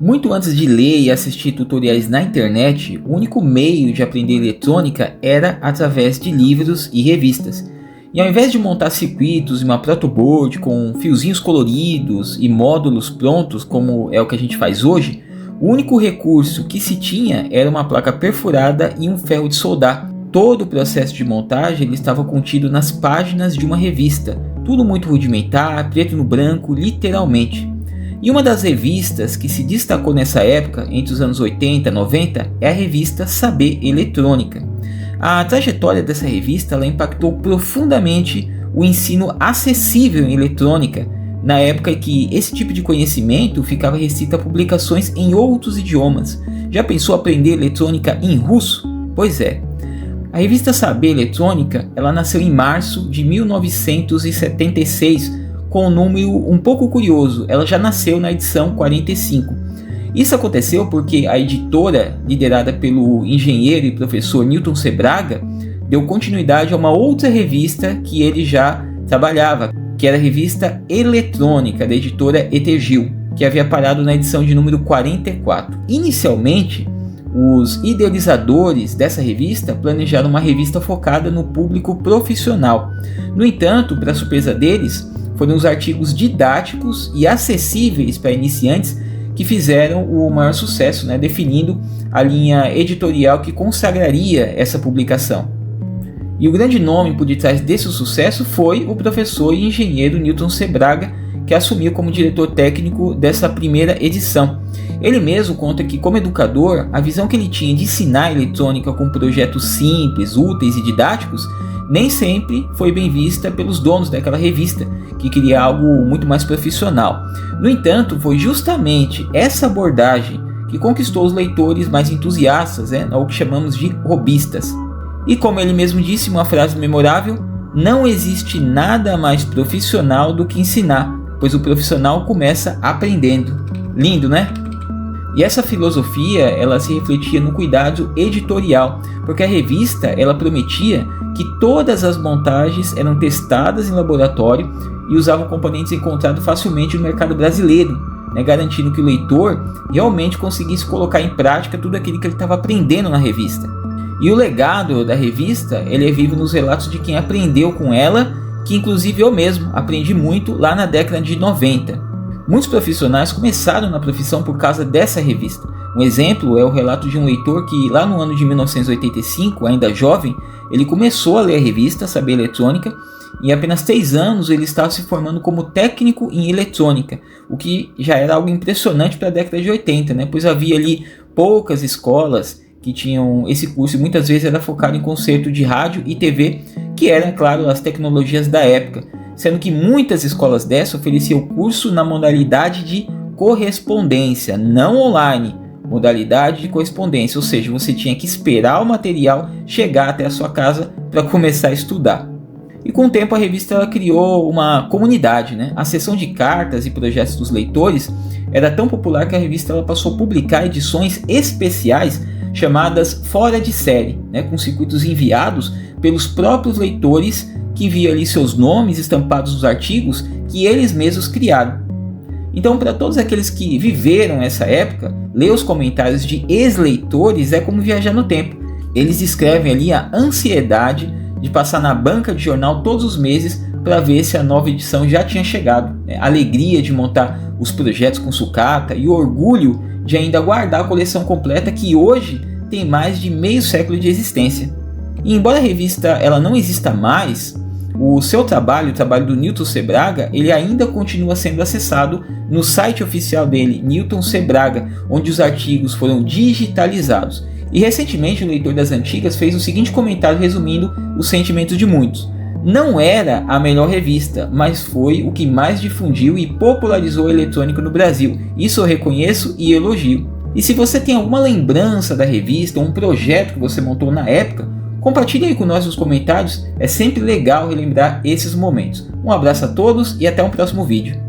Muito antes de ler e assistir tutoriais na internet, o único meio de aprender eletrônica era através de livros e revistas. E ao invés de montar circuitos em uma protoboard com fiozinhos coloridos e módulos prontos, como é o que a gente faz hoje, o único recurso que se tinha era uma placa perfurada e um ferro de soldar. Todo o processo de montagem ele estava contido nas páginas de uma revista, tudo muito rudimentar, preto no branco, literalmente. E uma das revistas que se destacou nessa época, entre os anos 80 e 90, é a revista Saber Eletrônica. A trajetória dessa revista ela impactou profundamente o ensino acessível em eletrônica, na época em que esse tipo de conhecimento ficava restrito a publicações em outros idiomas. Já pensou aprender eletrônica em russo? Pois é. A revista Saber Eletrônica ela nasceu em março de 1976, com um número um pouco curioso. Ela já nasceu na edição 45. Isso aconteceu porque a editora, liderada pelo engenheiro e professor Newton Sebraga, deu continuidade a uma outra revista que ele já trabalhava, que era a revista Eletrônica, da editora Etergil, que havia parado na edição de número 44. Inicialmente, os idealizadores dessa revista planejaram uma revista focada no público profissional. No entanto, para surpresa deles, foram os artigos didáticos e acessíveis para iniciantes que fizeram o maior sucesso, definindo a linha editorial que consagraria essa publicação. E o grande nome por detrás desse sucesso foi o professor e engenheiro Newton Sebraga, que assumiu como diretor técnico dessa primeira edição. Ele mesmo conta que, como educador, a visão que ele tinha de ensinar eletrônica com projetos simples, úteis e didáticos nem sempre foi bem vista pelos donos daquela revista, que queria algo muito mais profissional. No entanto, foi justamente essa abordagem que conquistou os leitores mais entusiastas, ou que chamamos de hobbyistas. E como ele mesmo disse em uma frase memorável, não existe nada mais profissional do que ensinar, pois o profissional começa aprendendo. Lindo, né? E essa filosofia ela se refletia no cuidado editorial, porque a revista ela prometia que todas as montagens eram testadas em laboratório e usavam componentes encontrados facilmente no mercado brasileiro, garantindo que o leitor realmente conseguisse colocar em prática tudo aquilo que ele estava aprendendo na revista. E o legado da revista ele é vivo nos relatos de quem aprendeu com ela, que inclusive eu mesmo aprendi muito lá na década de 90. Muitos profissionais começaram na profissão por causa dessa revista. Um exemplo é o relato de um leitor que lá no ano de 1985, ainda jovem, ele começou a ler a revista Saber Eletrônica e em apenas 3 anos ele estava se formando como técnico em eletrônica, o que já era algo impressionante para a década de 80, pois havia ali poucas escolas que tinham esse curso e muitas vezes era focado em concerto de rádio e TV, que eram, claro, as tecnologias da época, sendo que muitas escolas dessas ofereciam o curso na modalidade de correspondência, não online, modalidade de correspondência, ou seja, você tinha que esperar o material chegar até a sua casa para começar a estudar. E com o tempo a revista ela criou uma comunidade, A seção de cartas e projetos dos leitores era tão popular que a revista ela passou a publicar edições especiais chamadas fora de série, com circuitos enviados pelos próprios leitores que enviam ali seus nomes estampados nos artigos que eles mesmos criaram. Então, para todos aqueles que viveram essa época, ler os comentários de ex-leitores é como viajar no tempo. Eles descrevem ali a ansiedade de passar na banca de jornal todos os meses para ver se a nova edição já tinha chegado. A alegria de montar os projetos com sucata e o orgulho de ainda guardar a coleção completa que hoje tem mais de meio século de existência. E embora a revista ela não exista mais, o seu trabalho, o trabalho do Newton Sebraga, ele ainda continua sendo acessado no site oficial dele, Newton Sebraga, onde os artigos foram digitalizados. E recentemente o leitor das antigas fez o seguinte comentário resumindo os sentimentos de muitos. Não era a melhor revista, mas foi o que mais difundiu e popularizou a eletrônica no Brasil. Isso eu reconheço e elogio. E se você tem alguma lembrança da revista ou um projeto que você montou na época, compartilhe aí com nós nos comentários, é sempre legal relembrar esses momentos. Um abraço a todos e até um próximo vídeo.